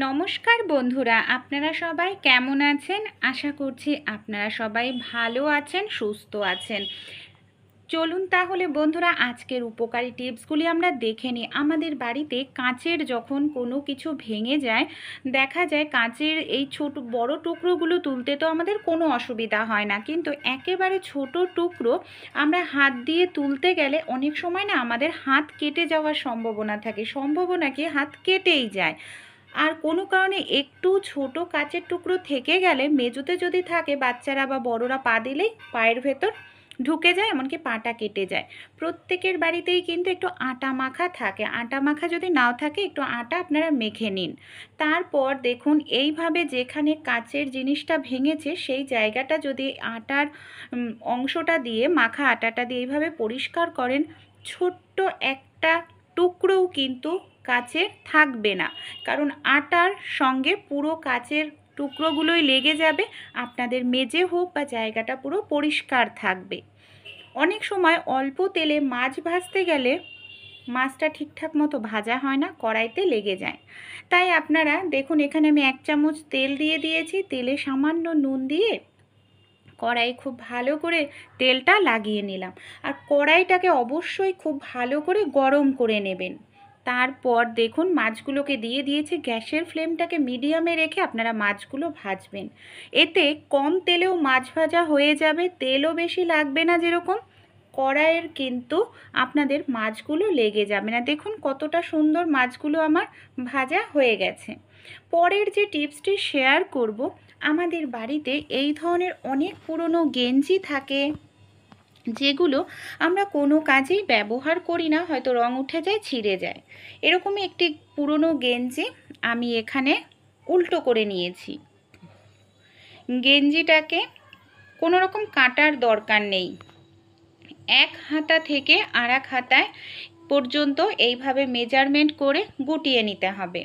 নমস্কার বন্ধুরা, আপনারা সবাই কেমন আছেন? আশা করছি আপনারা সবাই ভালো আছেন, সুস্থ আছেন। চলুন তাহলে বন্ধুরা আজকের উপকারী টিপসগুলি আমরা দেখে নিই। আমাদের বাড়িতে কাঁচের যখন কোনো কিছু ভেঙে যায়, দেখা যায় কাঁচের এই ছোট বড় টুকরোগুলো তুলতে তো আমাদের কোনো অসুবিধা হয় না, কিন্তু একেবারে ছোট টুকরো আমরা হাত দিয়ে তুলতে গেলে অনেক সময় না আমাদের হাত কেটে যাওয়ার সম্ভাবনা থাকে, সম্ভাবনা কি হাত কেটেই যায়। আর কোনো কারণে একটু ছোট কাচের টুকরো থেকে গেলে মেঝেতে যদি থাকে, বাচ্চারা বা বড়রা পা দিলেই পায়ের ভেতর ঢুকে যায়, এমনকি পাটা কেটে যায়। প্রত্যেকের বাড়িতেই কিন্তু একটু আটা মাখা থাকে, আটা মাখা যদি নাও থাকে একটু আটা আপনারা মেখে নিন। তারপর দেখুন এইভাবে যেখানে কাচের জিনিসটা ভেঙেছে সেই জায়গাটা যদি আটার অংশটা দিয়ে মাখা আটাটা দিয়ে এইভাবে পরিষ্কার করেন, ছোট্ট একটা টুকরোও কিন্তু কাচের থাকবে না, কারণ আটার সঙ্গে পুরো কাচের টুকরোগুলোই লেগে যাবে। আপনাদের মেজে হোক বা জায়গাটা পুরো পরিষ্কার থাকবে। অনেক সময় অল্প তেলে মাছ ভাজতে গেলে মাছটা ঠিকঠাক মতো ভাজা হয় না, কড়াইতে লেগে যায়। তাই আপনারা দেখুন, এখানে আমি 1 চামচ তেল দিয়ে দিয়েছি, তেলে সামান্য নুন দিয়ে কড়াই খুব ভালো করে তেলটা লাগিয়ে নিলাম। আর কড়াইটাকে অবশ্যই খুব ভালো করে গরম করে নেবেন। তারপর দেখুন মাছগুলোকে দিয়ে দিয়েছি, গ্যাসের ফ্লেমটাকে মিডিয়ামে রেখে আপনারা মাছগুলো ভাজবেন। এতে কম তেলেও মাছ ভাজা হয়ে যাবে, তেলও বেশি লাগবে না যেরকম, কড়াইয়ের কিন্তু আপনাদের মাছগুলো লেগে যাবে না। দেখুন কতটা সুন্দর মাছগুলো আমার ভাজা হয়ে গেছে। পরের যে টিপসটি শেয়ার করব, আমাদের বাড়িতে এই ধরনের অনেক পুরনো গেঞ্জি থাকে যেগুলো আমরা কোনো কাজেই ব্যবহার করি না, হয়তো রং উঠে যায়, ছিঁড়ে যায়। এরকমই একটি পুরনো গেঞ্জি আমি এখানে উল্টো করে নিয়েছি। গেঞ্জিটাকে কোনো রকম কাটার দরকার নেই, এক হাতা থেকে আর এক হাতায় পর্যন্ত এইভাবে মেজারমেন্ট করে গুটিয়ে নিতে হবে।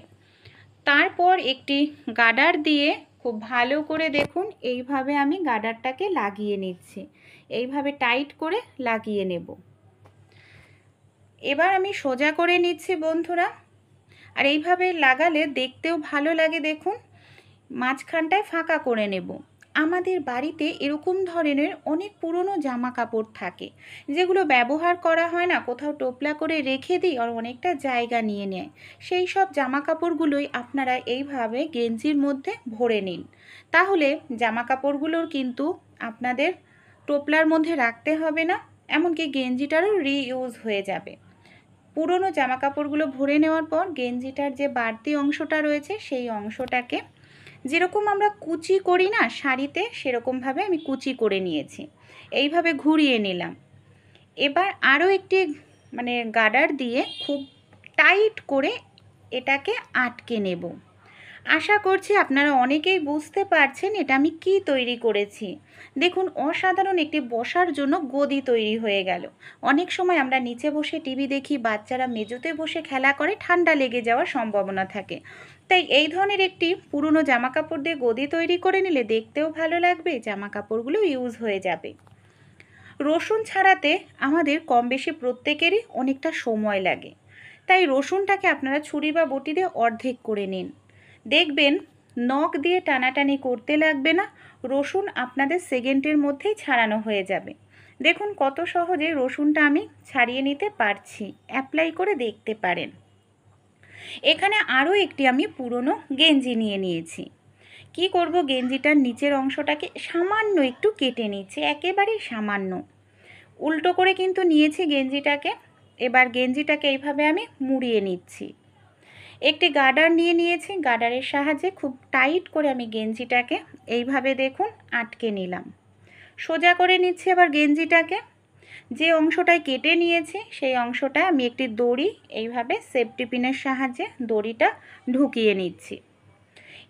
তারপর একটি গার্ডার দিয়ে খুব ভালো করে দেখুন এইভাবে আমি গার্ডারটাকে লাগিয়ে নিচ্ছি, এইভাবে টাইট করে লাগিয়ে নেব। এবার আমি সোজা করে নিচ্ছি বন্ধুরা, আর এইভাবে লাগালে দেখতেও ভালো লাগে। দেখুন মাঝখানটায় ফাঁকা করে নেব। আমাদের বাড়িতে এরকম ধরনের অনেক পুরনো জামা কাপড় থাকে যেগুলো ব্যবহার করা হয় না, কোথাও টোপলা করে রেখে দিই আর অনেকটা জায়গা নিয়ে নেয়। সেই সব জামা কাপড়গুলোই আপনারা এইভাবে গেঞ্জির মধ্যে ভরে নিন, তাহলে জামা কাপড়গুলোর কিন্তু আপনাদের টোপলার মধ্যে রাখতে হবে না, এমনকি গেঞ্জিটারও রিইউজ হয়ে যাবে। পুরনো জামা কাপড়গুলো ভরে নেওয়ার পর গেঞ্জিটার যে বাড়তি অংশটা রয়েছে সেই অংশটাকে যেরকম আমরা কুচি করি না শাড়িতে, সেরকমভাবে আমি কুচি করে নিয়েছি, এইভাবে ঘুরিয়ে নিলাম। এবার আরও একটি গার্ডার দিয়ে খুব টাইট করে এটাকে আটকে নেব। আশা করছি আপনারা অনেকেই বুঝতে পারছেন এটা আমি কি তৈরি করেছি। দেখুন অসাধারণ একটি বসার জন্য গদি তৈরি হয়ে গেল। অনেক সময় আমরা নিচে বসে টিভি দেখি, বাচ্চারা মেঝেতে বসে খেলা করে, ঠান্ডা লেগে যাওয়ার সম্ভাবনা থাকে। তাই এই ধরনের একটি পুরনো জামা কাপড় দিয়ে গদি তৈরি করে নিলে দেখতেও ভালো লাগবে, জামা কাপড়গুলো ইউজ হয়ে যাবে। রসুন ছাড়াতে আমাদের কম বেশি প্রত্যেকেরই অনেকটা সময় লাগে, তাই রসুনটাকে আপনারা ছুরি বা বটি দিয়ে অর্ধেক করে নিন। দেখবেন নখ দিয়ে টানাটানি করতে লাগবে না, রসুন আপনাদের সেকেন্ডের মধ্যেই ছাড়ানো হয়ে যাবে। দেখুন কত সহজে রসুনটা আমি ছাড়িয়ে নিতে পারছি, অ্যাপ্লাই করে দেখতে পারেন। এখানে আরও একটি আমি পুরনো গেঞ্জি নিয়ে নিয়েছি। কি করব, গেঞ্জিটার নিচের অংশটাকে সামান্য একটু কেটে নিচ্ছি, একেবারেই সামান্য। উল্টো করে কিন্তু নিয়েছি গেঞ্জিটাকে। এবার গেঞ্জিটাকে এইভাবে আমি মুড়িয়ে নিচ্ছি। একটি গার্ডার নিয়ে নিয়েছি, গার্ডারের সাহায্যে খুব টাইট করে আমি গেঞ্জিটাকে এইভাবে দেখুন আটকে নিলাম। সোজা করে নিচ্ছি আবার গেঞ্জিটাকে। যে অংশটায় কেটে নিয়েছি সেই অংশটায় আমি একটি দড়ি এইভাবে সেফটি পিনের সাহায্যে দড়িটা ঢুকিয়ে নিচ্ছি।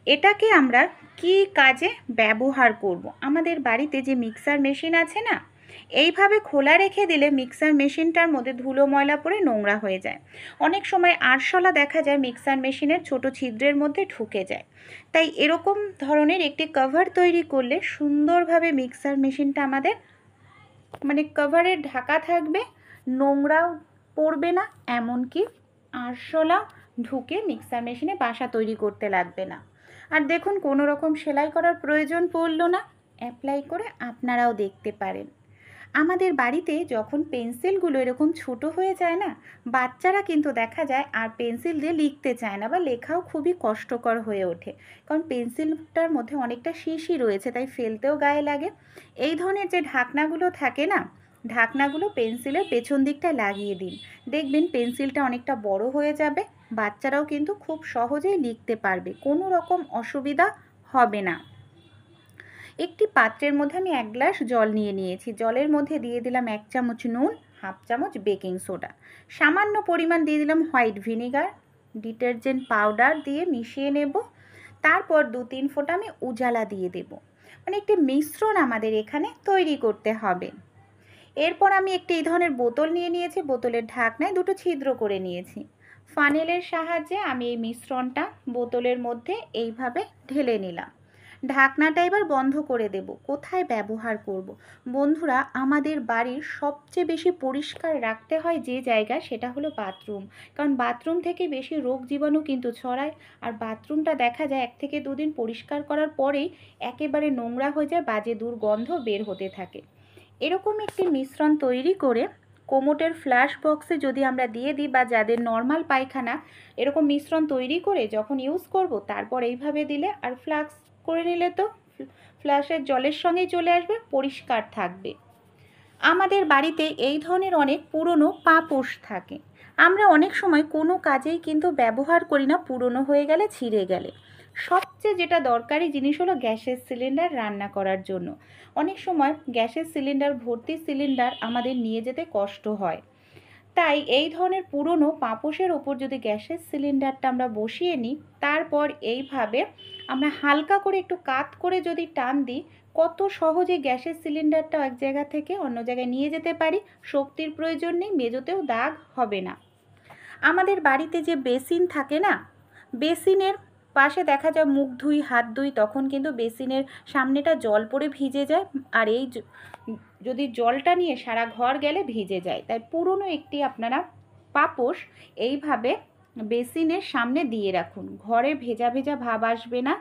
এটাকে আমরা কি কাজে ব্যবহার করব? আমাদের বাড়িতে যে মিক্সার মেশিন আছে না, এইভাবে খোলা রেখে দিলে মিক্সার মেশিনটার মধ্যে ধুলো ময়লা পড়ে নোংরা হয়ে যায়। অনেক সময় আরশোলা দেখা যায় মিক্সার মেশিনের ছোট ছিদ্রের মধ্যে ঢুকে যায়। তাই এরকম ধরনের একটি কভার তৈরি করলে সুন্দরভাবে মিক্সার মেশিনটা আমাদের কভারের ঢাকা থাকবে, নোংরাও পড়বে না, এমনকি আরশোলা ঢুকে মিক্সার মেশিনে বাসা তৈরি করতে লাগবে না। আর দেখুন কোনো রকম সেলাই করার প্রয়োজন পড়লো না। অ্যাপ্লাই করে আপনারাও দেখতে পারেন। আমাদের বাড়িতে যখন পেন্সিলগুলো এরকম ছোট হয়ে যায় না, বাচ্চারা কিন্তু দেখা যায় আর পেন্সিল দিয়ে লিখতে চায় না বা লেখাও খুবই কষ্টকর হয়ে ওঠে, কারণ পেন্সিলটার মধ্যে অনেকটা শিশি রয়েছে, তাই ফেলতেও গায়ে লাগে। এই ধরনের যে ঢাকনাগুলো থাকে না, ঢাকনাগুলো পেন্সিলের পেছন দিকটা লাগিয়ে দিন, দেখবেন পেন্সিলটা অনেকটা বড় হয়ে যাবে। বাচ্চারাও কিন্তু খুব সহজেই লিখতে পারবে, কোনো রকম অসুবিধা হবে না। একটি পাত্রের মধ্যে আমি 1 গ্লাস জল নিয়ে নিয়েছি। জলের মধ্যে দিয়ে দিলাম 1 চামচ নুন, 1/2 চামচ বেকিং সোডা, সামান্য পরিমাণ দিয়ে দিলাম হোয়াইট ভিনিগার, ডিটারজেন্ট পাউডার দিয়ে মিশিয়ে নেব। তারপর 2-3 ফোঁটা আমি উজালা দিয়ে দেব। মানে একটি মিশ্রণ আমাদের এখানে তৈরি করতে হবে। এরপর আমি একটি এই ধরনের বোতল নিয়ে নিয়েছি, বোতলের ঢাকনায় 2টো ছিদ্র করে নিয়েছি। ফানেলের সাহায্যে আমি এই মিশ্রণটা বোতলের মধ্যে এইভাবে ঢেলে নিলাম। ঢাকনাটা এবার বন্ধ করে দেব। কোথায় ব্যবহার করব? বন্ধুরা, আমাদের বাড়ির সবচেয়ে বেশি পরিষ্কার রাখতে হয় যে জায়গা, সেটা হলো বাথরুম। কারণ বাথরুম থেকে বেশি রোগ জীবাণু কিন্তু ছড়ায়। আর বাথরুমটা দেখা যায় 1 থেকে 2 দিন পরিষ্কার করার পরেই একেবারে নোংরা হয়ে যায়, বাজে দুর্গন্ধ বের হতে থাকে। এরকম একটি মিশ্রণ তৈরি করে কোমোটের ফ্ল্যাশ বক্সে যদি আমরা দিয়ে দিই, বা যাদের নর্মাল পায়খানা, এরকম মিশ্রণ তৈরি করে যখন ইউজ করব তারপর এইভাবে দিলে আর ফ্লাক্স করে নিলে তো ফ্ল্যাশের জলের সঙ্গেই চলে আসবে, পরিষ্কার থাকবে। আমাদের বাড়িতে এই ধরনের অনেক পুরনো পাপোশ থাকে। আমরা অনেক সময় কোনো কাজেই কিন্তু ব্যবহার করি না, পুরনো হয়ে গেলে, ছিঁড়ে গেলে। সবচেয়ে যেটা দরকারি জিনিস হলো গ্যাসের সিলিন্ডার রান্না করার জন্য। অনেক সময় গ্যাসের সিলিন্ডার, ভর্তি সিলিন্ডার আমাদের নিয়ে যেতে কষ্ট হয়। তাই এই ধরনের পুরনো পাপোশের ওপর যদি গ্যাসের সিলিন্ডারটা আমরা বসিয়ে নিই, তারপর এইভাবে আমরা হালকা করে একটু কাত করে যদি টান দিই, কত সহজে গ্যাসের সিলিন্ডারটা এক জায়গা থেকে অন্য জায়গায় নিয়ে যেতে পারি। শক্তির প্রয়োজন নেই, মেজোতেও দাগ হবে না। আমাদের বাড়িতে যে বেসিন থাকে না, বেসিনের পাশে দেখা যায় মুখ ধুই, হাত ধুই, তখন কিন্তু বেসিনের সামনেটা জল পড়ে ভিজে যায়। আর এই যদি জলটা নিয়ে সারা ঘর গেলে ভিজে যায়। তাই পুরনো একটি আপনারা পাপোশ এইভাবে বেসিনের সামনে দিয়ে রাখুন, ঘরে ভেজা ভেজা ভাব আসবে না।